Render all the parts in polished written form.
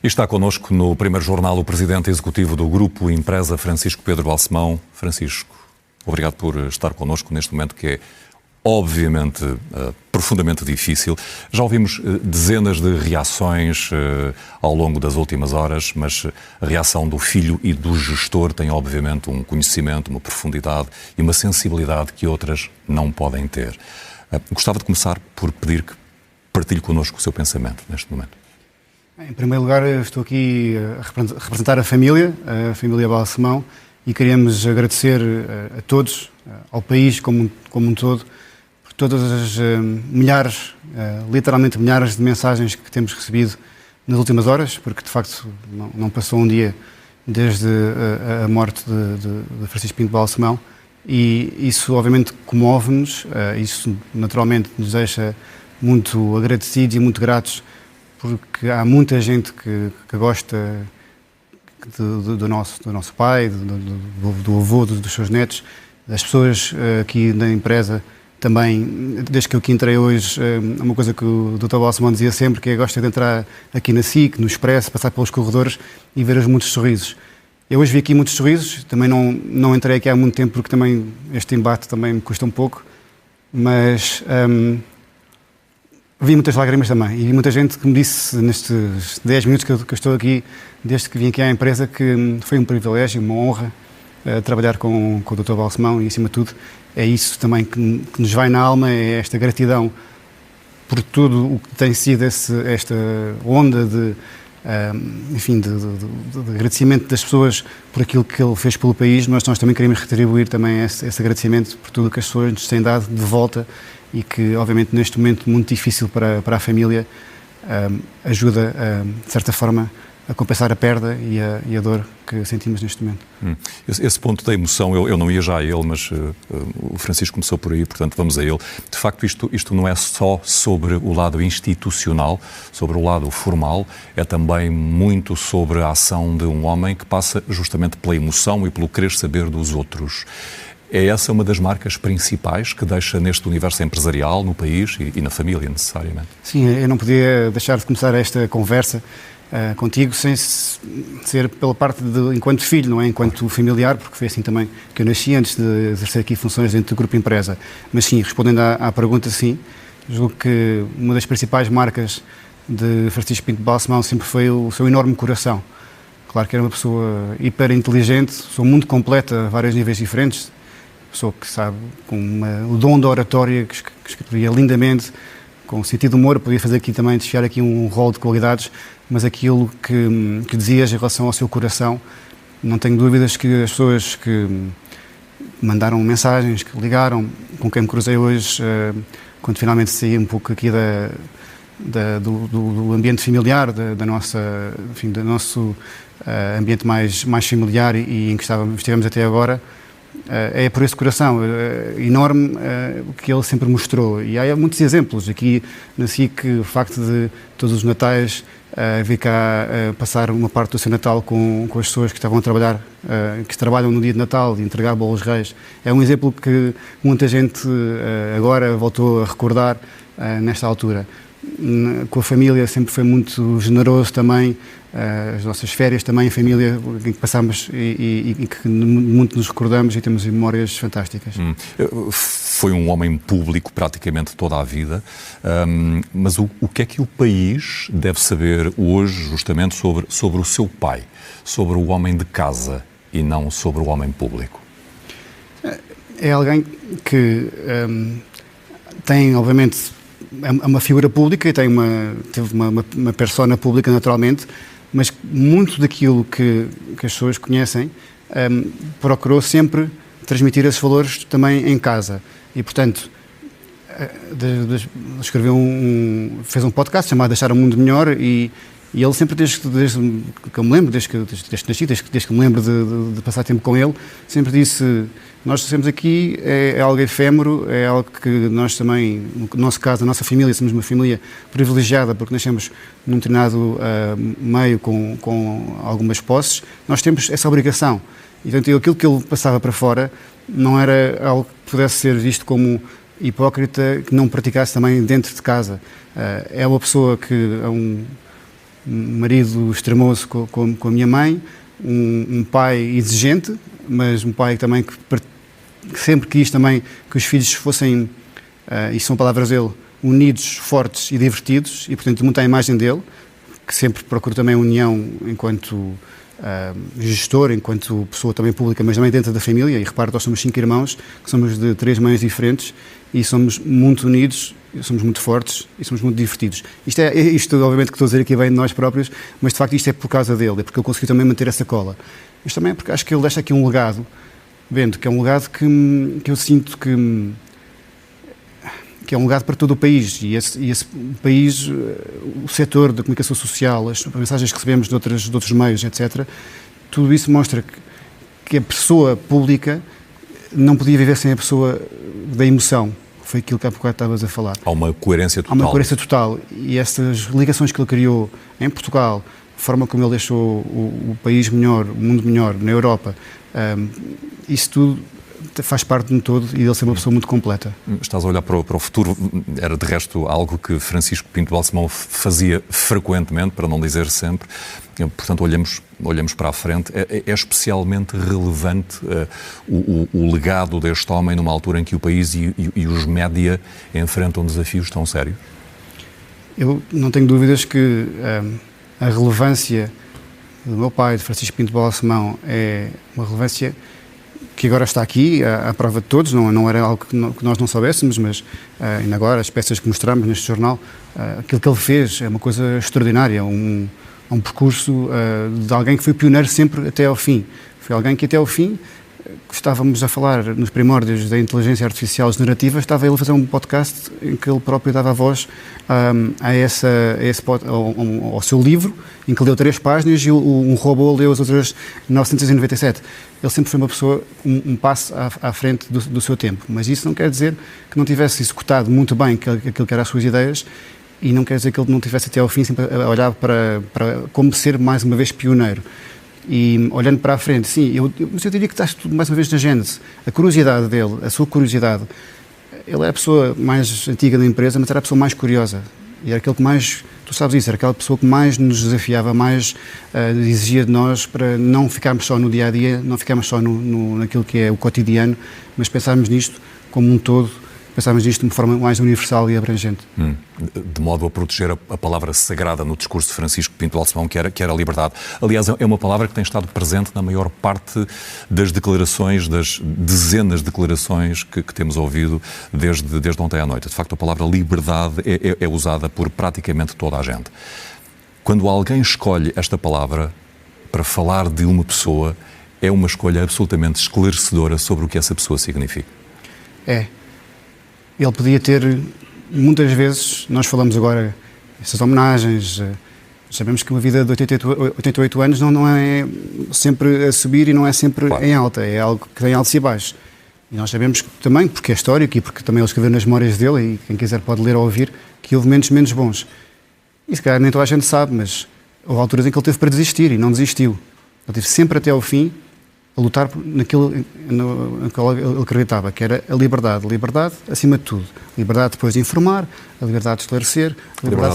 E está connosco no primeiro jornal o Presidente Executivo do Grupo Empresa, Francisco Pedro Balsemão. Francisco, obrigado por estar connosco neste momento que é, obviamente, profundamente difícil. Já ouvimos dezenas de reações ao longo das últimas horas, mas a reação do filho e do gestor tem, obviamente, um conhecimento, uma profundidade e uma sensibilidade que outras não podem ter. Gostava de começar por pedir que partilhe connosco o seu pensamento neste momento. Em primeiro lugar, estou aqui a representar a família Balsemão, e queríamos agradecer a todos, ao país como um todo, por todas as milhares, literalmente milhares de mensagens que temos recebido nas últimas horas, porque de facto não passou um dia desde a morte de Francisco Pinto Balsemão, e isso obviamente comove-nos, isso naturalmente nos deixa muito agradecidos e muito gratos, porque há muita gente que gosta do nosso pai, do avô, dos seus netos, das pessoas aqui na empresa também. Desde que eu aqui entrei hoje, uma coisa que o Dr. Balsemão dizia sempre, que é: gosta de entrar aqui na SIC, no Expresso, passar pelos corredores e ver muitos sorrisos. Eu hoje vi aqui muitos sorrisos, também não entrei aqui há muito tempo, porque também este embate também me custa um pouco, mas vi muitas lágrimas também, e vi muita gente que me disse nestes 10 minutos que eu estou aqui, desde que vim aqui à empresa, que foi um privilégio, uma honra trabalhar com o Dr. Balsemão, e acima de tudo é isso também que nos vai na alma, é esta gratidão por tudo o que tem sido esta onda de agradecimento das pessoas por aquilo que ele fez pelo país. Nós também queremos retribuir também esse agradecimento por tudo que as pessoas nos têm dado de volta, e que, obviamente, neste momento muito difícil para a família, ajuda, de certa forma, a compensar a perda e a dor que sentimos neste momento. Esse ponto da emoção, eu não ia já a ele, mas o Francisco começou por aí, portanto vamos a ele. De facto, isto não é só sobre o lado institucional, sobre o lado formal, é também muito sobre a ação de um homem que passa justamente pela emoção e pelo querer saber dos outros. É essa uma das marcas principais que deixa neste universo empresarial, no país e na família, necessariamente? Sim, eu não podia deixar de começar esta conversa contigo sem ser pela parte enquanto filho, não é? Enquanto familiar, porque foi assim também que eu nasci, antes de exercer aqui funções dentro do Grupo Empresa. Mas sim, respondendo à pergunta, sim, julgo que uma das principais marcas de Francisco Pinto Balsemão sempre foi o seu enorme coração. Claro que era uma pessoa hiper inteligente, pessoa muito completa a vários níveis diferentes, pessoa que sabe, com o dom da oratória, que escrevia lindamente, com sentido de humor. Podia fazer aqui também, desfiar aqui um rol de qualidades, mas aquilo que dizias em relação ao seu coração, não tenho dúvidas que as pessoas que mandaram mensagens, que ligaram, com quem me cruzei hoje, quando finalmente saí um pouco aqui do ambiente familiar, do nosso ambiente mais familiar e em que estivemos até agora, é por esse coração enorme que ele sempre mostrou. E há muitos exemplos aqui na SIC, o facto de todos os natais vir cá passar uma parte do seu Natal com as pessoas que estavam a trabalhar, que trabalham no dia de Natal, e entregar bolos reis. É um exemplo que muita gente agora voltou a recordar nesta altura. Com a família sempre foi muito generoso também, as nossas férias também em família, em que passámos e que muito nos recordamos e temos memórias fantásticas. Foi um homem público praticamente toda a vida, mas o que é que o país deve saber hoje justamente sobre o seu pai, sobre o homem de casa e não sobre o homem público? É alguém que tem, obviamente, é uma figura pública e teve uma persona pública, naturalmente, mas muito daquilo que as pessoas conhecem procurou sempre transmitir esses valores também em casa. E, portanto, fez um podcast chamado Deixar o Mundo Melhor, e ele sempre, desde que eu me lembro, desde que nasci, desde que me lembro de passar tempo com ele, sempre disse: nós estamos aqui, é algo efêmero, é algo que nós também, no nosso caso, a nossa família, somos uma família privilegiada porque nascemos num determinado meio com algumas posses. Nós temos essa obrigação. E, portanto, aquilo que ele passava para fora não era algo que pudesse ser visto como hipócrita, que não praticasse também dentro de casa. É uma pessoa que um marido extremoso com a minha mãe, um pai exigente, mas um pai também que sempre quis também que os filhos fossem, isto são palavras dele, unidos, fortes e divertidos, e portanto muito à imagem dele, que sempre procura também a união enquanto gestor, enquanto pessoa também pública, mas também dentro da família. E repare, nós somos 5 irmãos, que somos de 3 mães diferentes, e somos muito unidos, somos muito fortes e somos muito divertidos. Isto obviamente que estou a dizer aqui bem de nós próprios, mas de facto isto é por causa dele, é porque ele conseguiu também manter essa cola. Mas também é porque acho que ele deixa aqui um legado, vendo que é um legado que eu sinto que é um legado para todo o país, e esse país, o setor da comunicação social, as mensagens que recebemos de outros meios, etc., tudo isso mostra que a pessoa pública não podia viver sem a pessoa da emoção. Foi aquilo que há bocado estavas a falar. Há uma coerência total. Há uma coerência total, e essas ligações que ele criou em Portugal, a forma como ele deixou o país melhor, o mundo melhor, na Europa, isso tudo faz parte de um todo, e ele ser uma pessoa muito completa. Estás a olhar para o futuro, era de resto algo que Francisco Pinto Balsemão fazia frequentemente, para não dizer sempre. Portanto, olhamos para a frente. É especialmente relevante o legado deste homem numa altura em que o país e os média enfrentam desafios tão sérios? Eu não tenho dúvidas que a relevância do meu pai, de Francisco Pinto Balsemão, é uma relevância que agora está aqui, à prova de todos. Não era algo que nós não soubéssemos, mas ainda agora, as peças que mostramos neste jornal, aquilo que ele fez é uma coisa extraordinária, um percurso de alguém que foi pioneiro sempre até ao fim. Foi alguém que até ao fim, estávamos a falar nos primórdios da inteligência artificial generativa, estava ele a fazer um podcast em que ele próprio dava a voz ao seu livro, em que leu 3 páginas e um robô leu as outras 997. Ele sempre foi uma pessoa, um passo à frente do seu tempo, mas isso não quer dizer que não tivesse executado muito bem aquilo que eram as suas ideias, e não quer dizer que ele não tivesse até ao fim sempre a olhar para como ser mais uma vez pioneiro. E olhando para a frente, sim, mas eu diria que está tudo mais uma vez na gênese. A curiosidade dele, a sua curiosidade, ele é a pessoa mais antiga da empresa, mas era a pessoa mais curiosa. E era aquele que mais, tu sabes isso, era aquela pessoa que mais nos desafiava, mais exigia de nós para não ficarmos só no dia-a-dia, não ficarmos só naquilo que é o cotidiano, mas pensarmos nisto como um todo, pensarmos nisto de uma forma mais universal e abrangente. De modo a proteger a palavra sagrada no discurso de Francisco Pinto Balsemão, que era a liberdade. Aliás, é uma palavra que tem estado presente na maior parte das declarações, das dezenas de declarações que temos ouvido desde ontem à noite. De facto, a palavra liberdade é usada por praticamente toda a gente. Quando alguém escolhe esta palavra para falar de uma pessoa, é uma escolha absolutamente esclarecedora sobre o que essa pessoa significa. É. Ele podia ter, muitas vezes, nós falamos agora, essas homenagens, sabemos que uma vida de 88 anos não é sempre a subir e não é sempre em alta, é algo que tem altos e baixos. E nós sabemos também, porque é histórico e porque também ele escreveu nas memórias dele, e quem quiser pode ler ou ouvir, que houve momentos menos bons. E se calhar nem toda a gente sabe, mas houve alturas em que ele teve para desistir e não desistiu. Ele teve sempre até ao fim a lutar naquilo no que ele acreditava, que era a liberdade. Liberdade acima de tudo. Liberdade depois de informar, a liberdade de esclarecer, a liberdade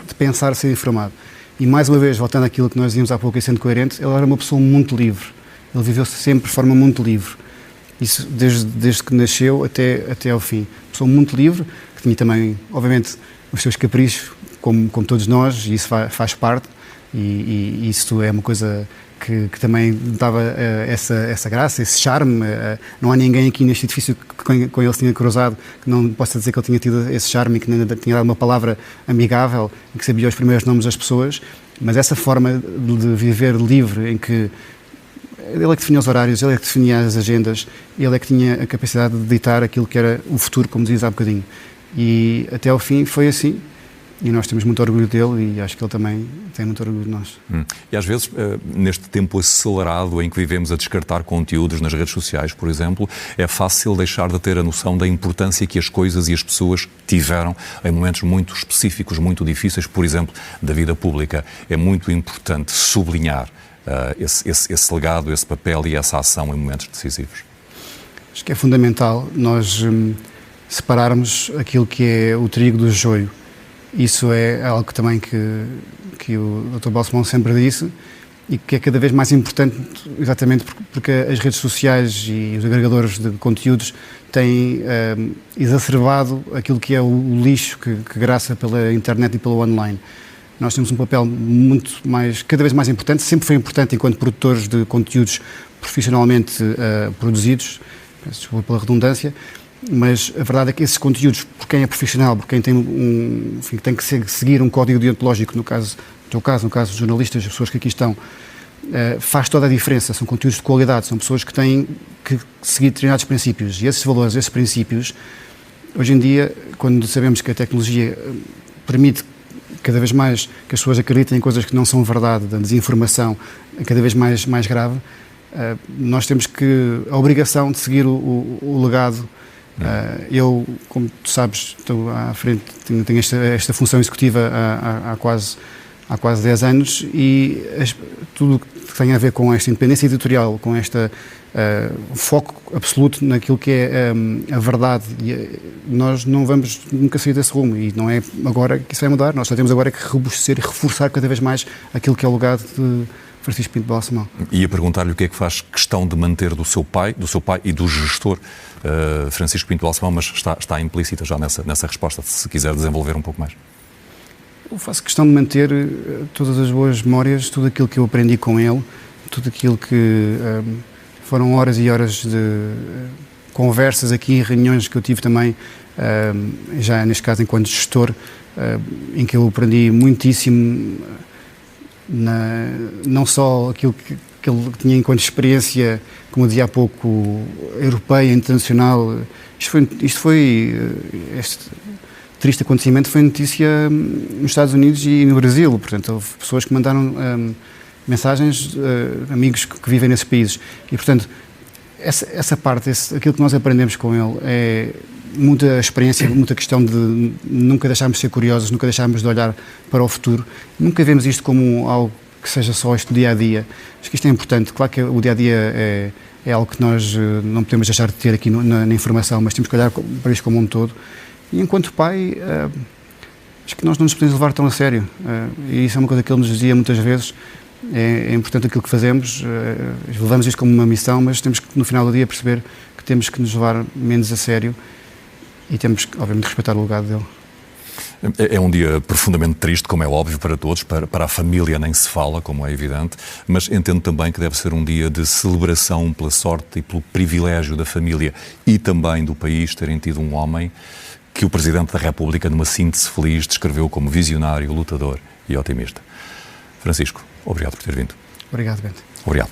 de pensar, ser informado. E mais uma vez, voltando àquilo que nós dizíamos há pouco e sendo coerente, ele era uma pessoa muito livre. Ele viveu sempre de forma muito livre. Isso desde que nasceu até ao fim. Uma pessoa muito livre, que tinha também, obviamente, os seus caprichos, como todos nós, e isso faz parte, e isso é uma coisa que também dava essa graça, esse charme. Não há ninguém aqui neste edifício que com ele se tinha cruzado que não possa dizer que ele tinha tido esse charme e que tinha dado uma palavra amigável e que sabia os primeiros nomes das pessoas, mas essa forma de viver livre, em que ele é que definia os horários, ele é que definia as agendas, ele é que tinha a capacidade de ditar aquilo que era o futuro, como dizias há bocadinho. E até ao fim foi assim. E nós temos muito orgulho dele, e acho que ele também tem muito orgulho de nós. E às vezes, neste tempo acelerado em que vivemos a descartar conteúdos nas redes sociais, por exemplo, é fácil deixar de ter a noção da importância que as coisas e as pessoas tiveram em momentos muito específicos, muito difíceis, por exemplo, da vida pública. É muito importante sublinhar esse legado, esse papel e essa ação em momentos decisivos. Acho que é fundamental nós separarmos aquilo que é o trigo do joio. Isso é algo também que o Dr. Balsemão sempre disse e que é cada vez mais importante, exatamente porque as redes sociais e os agregadores de conteúdos têm exacerbado aquilo que é o lixo que graça pela internet e pelo online. Nós temos um papel cada vez mais importante, sempre foi importante enquanto produtores de conteúdos profissionalmente produzidos, peço desculpa pela redundância, mas a verdade é que esses conteúdos, por quem é profissional, por quem tem que seguir um código deontológico, no caso dos jornalistas, as pessoas que aqui estão, faz toda a diferença. São conteúdos de qualidade, são pessoas que têm que seguir determinados princípios. E esses valores, esses princípios, hoje em dia, quando sabemos que a tecnologia permite cada vez mais que as pessoas acreditem em coisas que não são verdade, da desinformação cada vez mais grave, nós temos a obrigação de seguir o legado. Eu, como tu sabes, estou à frente, tenho esta função executiva há quase 10 anos e tudo que tem a ver com esta independência editorial, com este foco absoluto naquilo que é a verdade, nós não vamos nunca sair desse rumo e não é agora que isso vai mudar, nós só temos agora que robustecer e reforçar cada vez mais aquilo que é o legado de Francisco Pinto Balsemão. Ia perguntar-lhe o que é que faz questão de manter do seu pai e do gestor Francisco Pinto Balsemão, mas está implícita já nessa resposta, se quiser desenvolver um pouco mais. Eu faço questão de manter todas as boas memórias, tudo aquilo que eu aprendi com ele, tudo aquilo que foram horas e horas de conversas aqui, reuniões que eu tive também, já neste caso enquanto gestor, em que eu aprendi muitíssimo, não só aquilo que ele tinha enquanto experiência, como eu dizia há pouco, europeia, internacional. Este triste acontecimento foi notícia nos Estados Unidos e no Brasil, portanto houve pessoas que mandaram mensagens, amigos que vivem nesses países e portanto essa parte, aquilo que nós aprendemos com ele é muita experiência, muita questão de nunca deixarmos de ser curiosos, nunca deixarmos de olhar para o futuro, nunca vemos isto como algo que seja só este dia-a-dia. Acho que isto é importante, claro que o dia-a-dia é algo que nós não podemos deixar de ter aqui na informação, mas temos que olhar para isto como um todo. E enquanto pai, acho que nós não nos podemos levar tão a sério. E isso é uma coisa que ele nos dizia muitas vezes. É importante aquilo que fazemos, levamos isto como uma missão, mas temos que, no final do dia, perceber que temos que nos levar menos a sério e temos que, obviamente, respeitar o legado dele. É um dia profundamente triste, como é óbvio para todos, para a família nem se fala, como é evidente, mas entendo também que deve ser um dia de celebração pela sorte e pelo privilégio da família e também do país terem tido um homem que o Presidente da República, numa síntese feliz, descreveu como visionário, lutador e otimista. Francisco, obrigado por ter vindo. Obrigado, Bento. Obrigado.